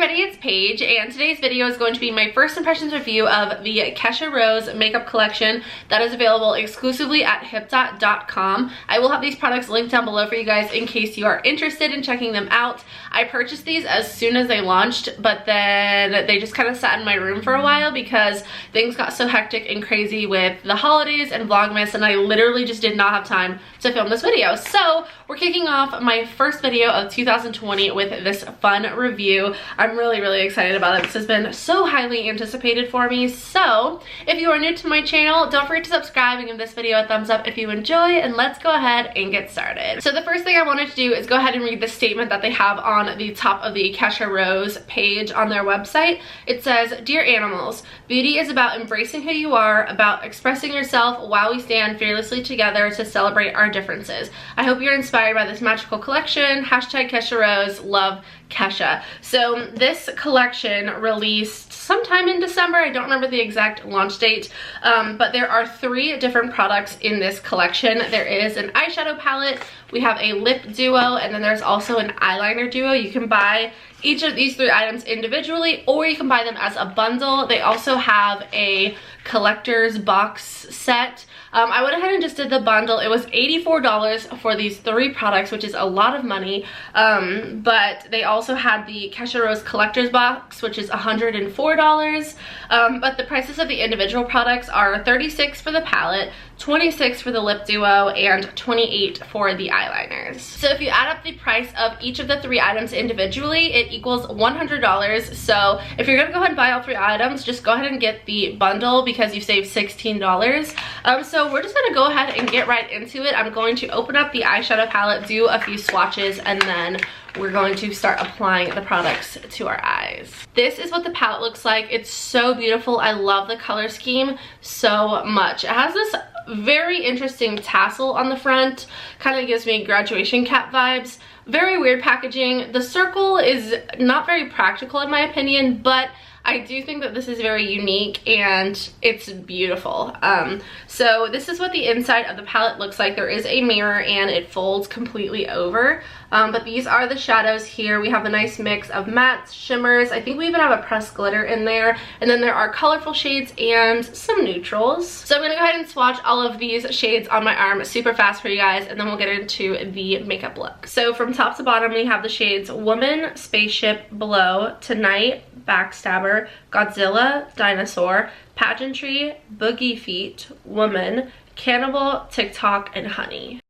everybody, it's Paige, and today's video is going to be my first impressions review of the KESHA makeup collection that is available exclusively at hipdot.com. I will have these products linked down below for you guys in case you are interested in checking them out. I purchased these as soon as they launched, but then they just kind of sat in my room for a while because things got so hectic and crazy with the holidays and Vlogmas, and I literally just did not have time to film this video. So we're kicking off my first video of 2020 with this fun review. I'm really excited about it. This has been so highly anticipated for me. So if you are new to my channel, don't forget to subscribe and give this video a thumbs up if you enjoy, and let's go ahead and get started. So the first thing I wanted to do is go ahead and read the statement that they have on the top of the Kesha Rose page on their website. It says, "Dear animals, beauty is about embracing who you are, about expressing yourself while we stand fearlessly together to celebrate our differences. I hope you're inspired by this magical collection. Hashtag Kesha Rose, love Kesha." So this collection released sometime in December. I don't remember the exact launch date, but there are 3 different products in this collection. There is an eyeshadow palette, we have a lip duo, and then there's also an eyeliner duo. You can buy each of these 3 items individually, or you can buy them as a bundle. They also have a collector's box set. I went ahead and just did the bundle. It was $84 for these 3 products, which is a lot of money, but they also had the Kesha Rose collector's box, which is $104, but the prices of the individual products are $36 for the palette, $26 for the lip duo, and $28 for the eyeliners. So if you add up the price of each of the 3 items individually, it equals $100. So if you're gonna go ahead and buy all 3 items, just go ahead and get the bundle because you save $16. So we're just gonna go ahead and get right into it. I'm going to open up the eyeshadow palette, do a few swatches, and then we're going to start applying the products to our eyes. This is what the palette looks like. It's so beautiful. I love the color scheme so much. It has this very interesting tassel on the front, kind of gives me graduation cap vibes. Very weird packaging. The circle is not very practical in my opinion, but I do think that this is very unique and it's beautiful. So this is what the inside of the palette looks like. There is a mirror and it folds completely over. But these are the shadows here. We have a nice mix of mattes, shimmers. I think we even have a pressed glitter in there. And then there are colorful shades and some neutrals. So I'm gonna go ahead and swatch all of these shades on my arm super fast for you guys, and then we'll get into the makeup look. So from top to bottom, we have the shades Woman, Spaceship, Below, Tonight, Backstabber, Godzilla, Dinosaur, Pageantry, Boogie Feet, Woman, Cannibal, TikTok, and Honey.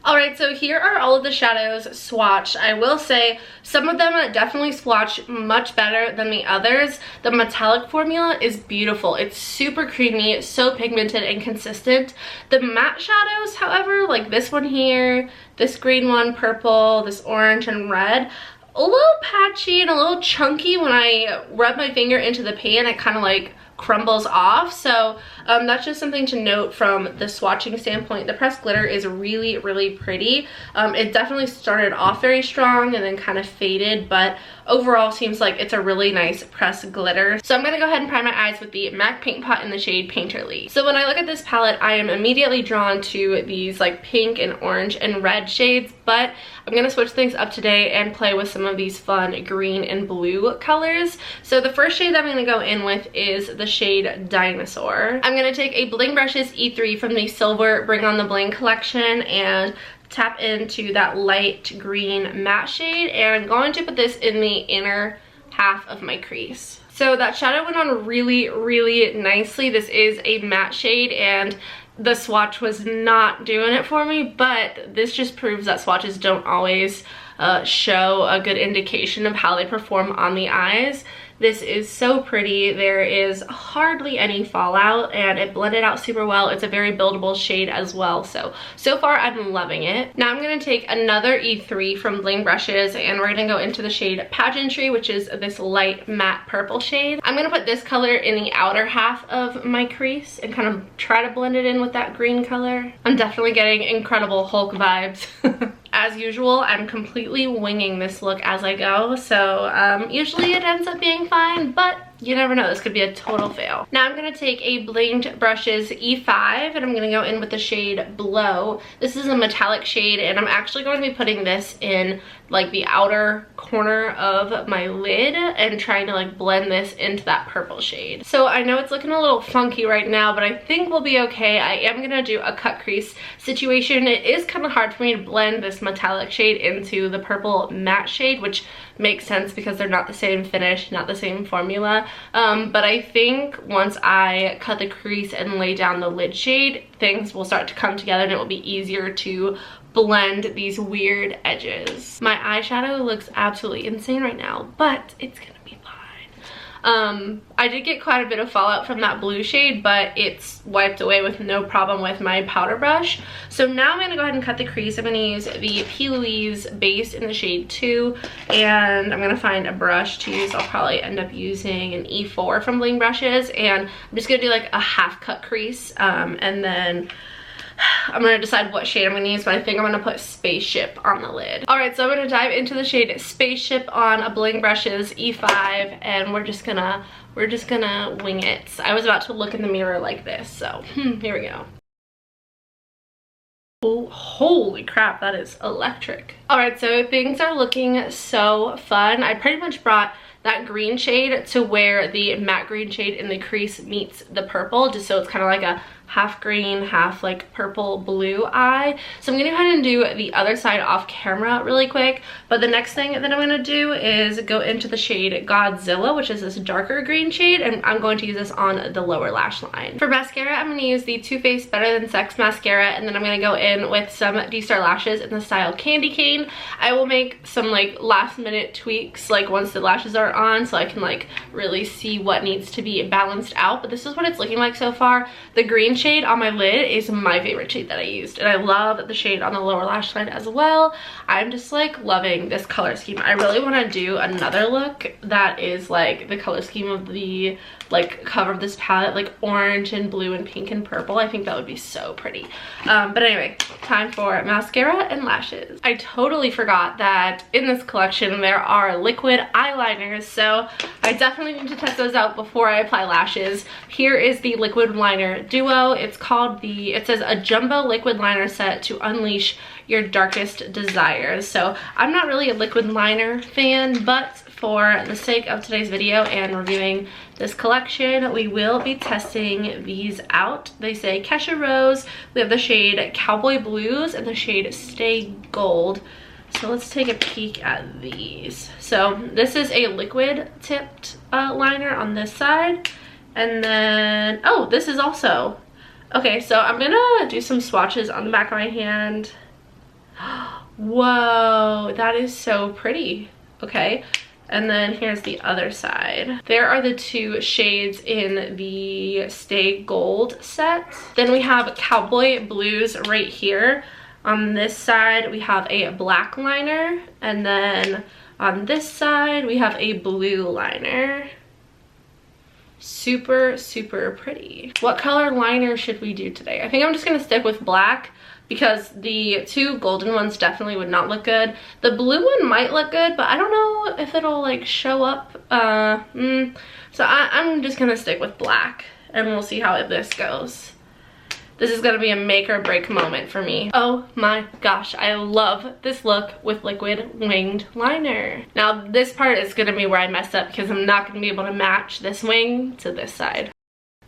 Alright, so here are all of the shadows swatched. I will say some of them definitely swatch much better than the others. The metallic formula is beautiful. It's super creamy, so pigmented and consistent. The matte shadows, however, like this one here, this green one, purple, this orange and red, a little patchy and a little chunky. When I rub my finger into the pan, it kind of like crumbles off. So that's just something to note from the swatching standpoint. The pressed glitter is really pretty. It definitely started off very strong and then kind of faded, but overall seems like it's a really nice pressed glitter. So I'm gonna go ahead and prime my eyes with the MAC Paint Pot in the shade Painterly. So when I look at this palette, I am immediately drawn to these like pink and orange and red shades, but I'm gonna switch things up today and play with some of these fun green and blue colors. So the first shade I'm gonna go in with is the shade Dinosaur. I'm gonna take a Bling Brushes E3 from the Silver Bring on the Bling collection and tap into that light green matte shade, and I'm going to put this in the inner half of my crease. So that shadow went on really nicely. This is a matte shade and the swatch was not doing it for me, but this just proves that swatches don't always show a good indication of how they perform on the eyes. This is so pretty. There is hardly any fallout and it blended out super well. It's a very buildable shade as well. So far I'm loving it. Now I'm gonna take another E3 from Bling Brushes and we're gonna go into the shade Pageantry, which is this light matte purple shade. I'm gonna put this color in the outer half of my crease and kind of try to blend it in with that green color. I'm definitely getting incredible Hulk vibes. As usual, I'm completely winging this look as I go, so usually it ends up being fine, but you never know, this could be a total fail. Now I'm gonna take a Blinged Brushes E5 and I'm gonna go in with the shade Blow. This is a metallic shade and I'm actually going to be putting this in like the outer corner of my lid and trying to like blend this into that purple shade. So I know it's looking a little funky right now, but I think we'll be okay. I am gonna do a cut crease situation. It is kind of hard for me to blend this metallic shade into the purple matte shade, which makes sense because they're not the same finish, not the same formula. But I think once I cut the crease and lay down the lid shade, things will start to come together and it will be easier to blend these weird edges. My eyeshadow looks absolutely insane right now, but it's gonna be fine. I did get quite a bit of fallout from that blue shade, but it's wiped away with no problem with my powder brush. So now I'm gonna go ahead and cut the crease. I'm gonna use the P. Louise base in the shade 2, and I'm gonna find a brush to use. I'll probably end up using an E4 from Bling Brushes, and I'm just gonna do like a half cut crease, and then I'm gonna decide what shade I'm gonna use, but I think I'm gonna put Spaceship on the lid. All right, so I'm gonna dive into the shade Spaceship on a Bling Brushes E5, and we're just gonna wing it. I was about to look in the mirror like this, so here we go. Oh, holy crap, that is electric. All right, so things are looking so fun. I pretty much brought that green shade to where the matte green shade in the crease meets the purple, just so it's kind of like a half green, half like purple blue eye. So I'm gonna go ahead and do the other side off camera really quick. But the next thing that I'm gonna do is go into the shade Godzilla, which is this darker green shade, and I'm going to use this on the lower lash line. For mascara, I'm gonna use the Too Faced Better Than Sex mascara, and then I'm gonna go in with some D-Star lashes in the style Candy Cane. I will make some like last minute tweaks like once the lashes are on, so I can like really see what needs to be balanced out. But this is what it's looking like so far. The green shade on my lid is my favorite shade that I used, and I love the shade on the lower lash line as well. I'm just like loving this color scheme. I really want to do another look that is like the color scheme of the like cover of this palette, like orange and blue and pink and purple. I think that would be so pretty. But anyway, time for mascara and lashes. I totally forgot that in this collection there are liquid eyeliners, so I definitely need to test those out before I apply lashes. Here is the liquid liner duo. It says a jumbo liquid liner set to unleash your darkest desires. So I'm not really a liquid liner fan, but for the sake of today's video and reviewing this collection, we will be testing these out. They say Kesha Rose. We have the shade Cowboy Blues and the shade Stay Gold. So let's take a peek at these. So this is a liquid tipped liner on this side, and then oh, this is also okay. So I'm gonna do some swatches on the back of my hand. Whoa, that is so pretty. Okay, and then here's the other side. There are the two shades in the Stay Gold set. Then we have Cowboy Blues right here. On this side we have a black liner, and then on this side we have a blue liner. Super, super pretty. What color liner should we do today? I think I'm just gonna stick with black because the two golden ones definitely would not look good. The blue one might look good, but I don't know if it'll like show up. So I'm just gonna stick with black, and we'll see how this goes. This is gonna be a make or break moment for me. Oh my gosh, I love this look with liquid winged liner. Now this part is gonna be where I mess up because I'm not gonna be able to match this wing to this side.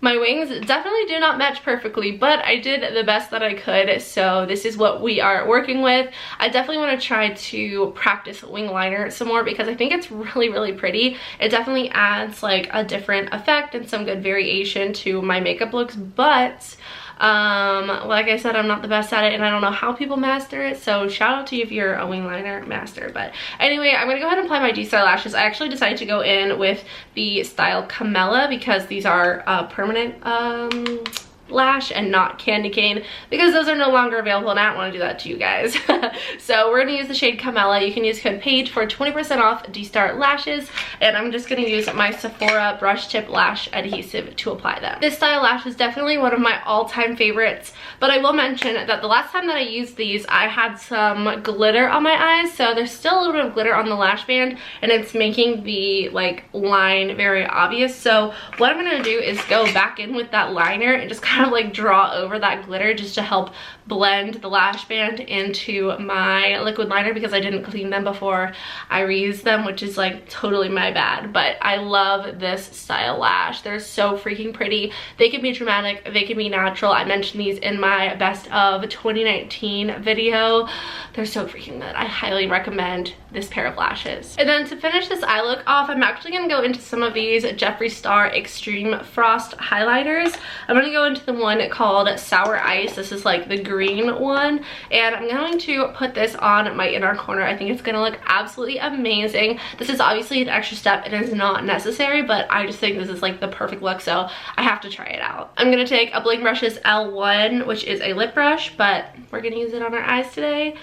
My wings definitely do not match perfectly, but I did the best that I could, so this is what we are working with. I definitely want to try to practice wing liner some more because I think it's really, really pretty. It definitely adds like a different effect and some good variation to my makeup looks, but like I said, I'm not the best at it and I don't know how people master it, so shout out to you if you're a wing liner master. But anyway, I'm gonna go ahead and apply my D-Star lashes. I actually decided to go in with the style Camella because these are permanent lash and not candy cane, because those are no longer available and I don't want to do that to you guys. So we're going to use the shade Camella. You can use code Paige for 20% off D-Star lashes, and I'm just going to use my Sephora brush tip lash adhesive to apply them. This style lash is definitely one of my all-time favorites, but I will mention that the last time that I used these, I had some glitter on my eyes, so there's still a little bit of glitter on the lash band and it's making the like line very obvious. So what I'm going to do is go back in with that liner and just kind of like draw over that glitter just to help blend the lash band into my liquid liner, because I didn't clean them before I reused them, which is like totally my bad. But I love this style lash. They're so freaking pretty. They can be dramatic, they can be natural. I mentioned these in my best of 2019 video. They're so freaking good. I highly recommend this pair of lashes. And then to finish this eye look off, I'm actually going to go into some of these Jeffree Star Extreme Frost highlighters. I'm going to go into the one called Sour Ice. This is like the green one, and I'm going to put this on my inner corner. I think it's going to look absolutely amazing. This is obviously an extra step. It is not necessary, but I just think this is like the perfect look, so I have to try it out. I'm going to take a Bling Brush's L1, which is a lip brush, but we're going to use it on our eyes today.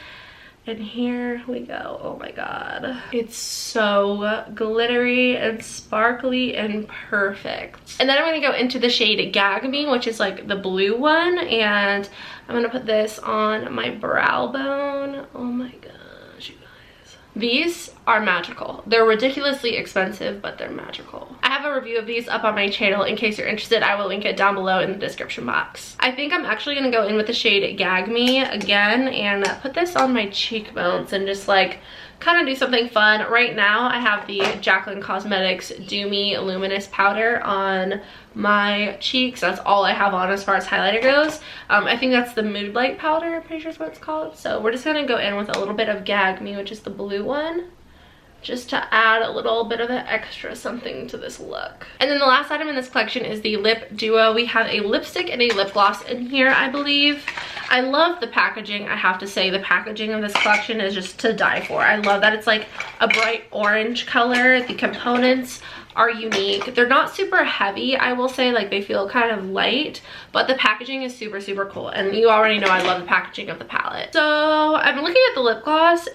And here we go. Oh my god. It's so glittery and sparkly and perfect. And then I'm going to go into the shade Gag Me, which is like the blue one. And I'm going to put this on my brow bone. Oh my gosh, you guys. These are magical. They're ridiculously expensive, but they're magical. I have a review of these up on my channel. In case you're interested, I will link it down below in the description box. I think I'm actually gonna go in with the shade Gag Me again and put this on my cheekbones and just like kind of do something fun. Right now I have the Jaclyn Cosmetics Do Me Luminous Powder on my cheeks. That's all I have on as far as highlighter goes. I think that's the Mood Light powder, I'm pretty sure is what it's called. So we're just gonna go in with a little bit of Gag Me, which is the blue one, just to add a little bit of an extra something to this look. And then the last item in this collection is the Lip Duo. We have a lipstick and a lip gloss in here, I believe. I love the packaging. I have to say the packaging of this collection is just to die for. I love that it's like a bright orange color. The components are unique. They're not super heavy, I will say, like they feel kind of light, but the packaging is super, super cool. And you already know I love the packaging of the palette. So I'm looking at the lip gloss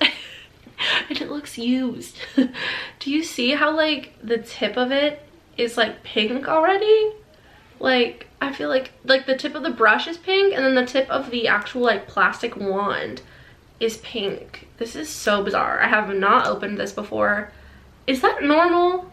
and it looks used. Do you see how like the tip of it is like pink already? Like I feel like the tip of the brush is pink, and then the tip of the actual like plastic wand is pink. This is so bizarre. I have not opened this before. Is that normal?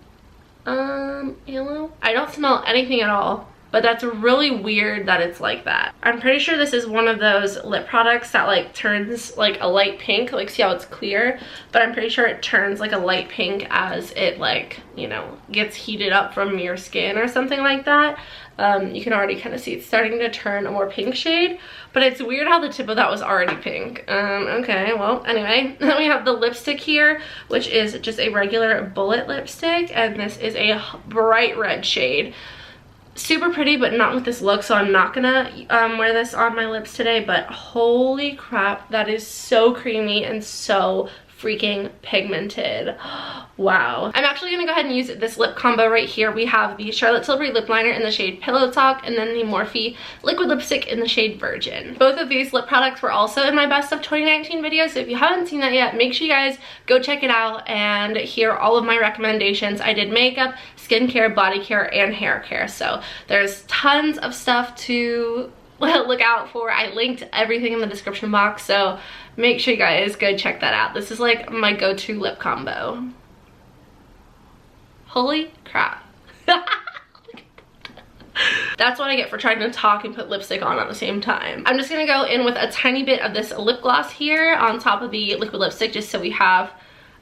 Hello? I don't smell anything at all, but that's really weird that it's like that. I'm pretty sure this is one of those lip products that like turns like a light pink. Like see how it's clear, but I'm pretty sure it turns like a light pink as it like, you know, gets heated up from your skin or something like that. You can already kind of see it's starting to turn a more pink shade, but it's weird how the tip of that was already pink. Okay, well, anyway, then we have the lipstick here, which is just a regular bullet lipstick, and this is a bright red shade. Super pretty, but not with this look, so I'm not gonna wear this on my lips today, but holy crap, that is so creamy and so freaking pigmented. Wow. I'm actually gonna go ahead and use this lip combo right here. We have the Charlotte Tilbury lip liner in the shade Pillow Talk, and then the Morphe liquid lipstick in the shade Virgin. Both of these lip products were also in my best of 2019 video, so if you haven't seen that yet, make sure you guys go check it out and hear all of my recommendations. I did makeup, skincare, body care, and hair care, so there's tons of stuff to look out for. I linked everything in the description box, so make sure you guys go check that out. This is like my go-to lip combo. Holy crap. That's what I get for trying to talk and put lipstick on at the same time. I'm just gonna go in with a tiny bit of this lip gloss here on top of the liquid lipstick, just so we have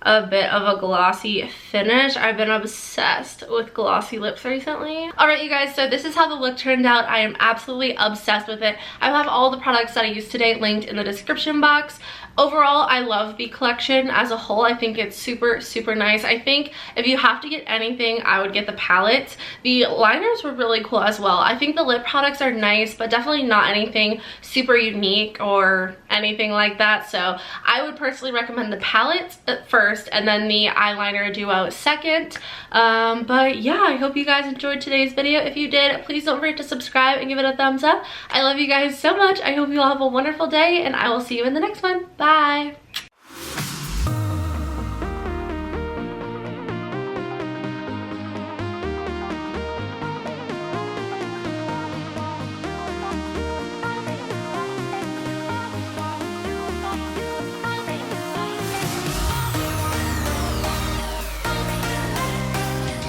a bit of a glossy finish. I've been obsessed with glossy lips recently. Alright you guys, so this is how the look turned out. I am absolutely obsessed with it. I will have all the products that I used today linked in the description box. Overall, I love the collection as a whole. I think it's super, super nice. I think if you have to get anything, I would get the palette. The liners were really cool as well. I think the lip products are nice, but definitely not anything super unique or anything like that. So I would personally recommend the palette at first, first and then the eyeliner duo second. But yeah, I hope you guys enjoyed today's video. If you did, please don't forget to subscribe and give it a thumbs up. I love you guys so much. I hope you all have a wonderful day, and I will see you in the next one. Bye.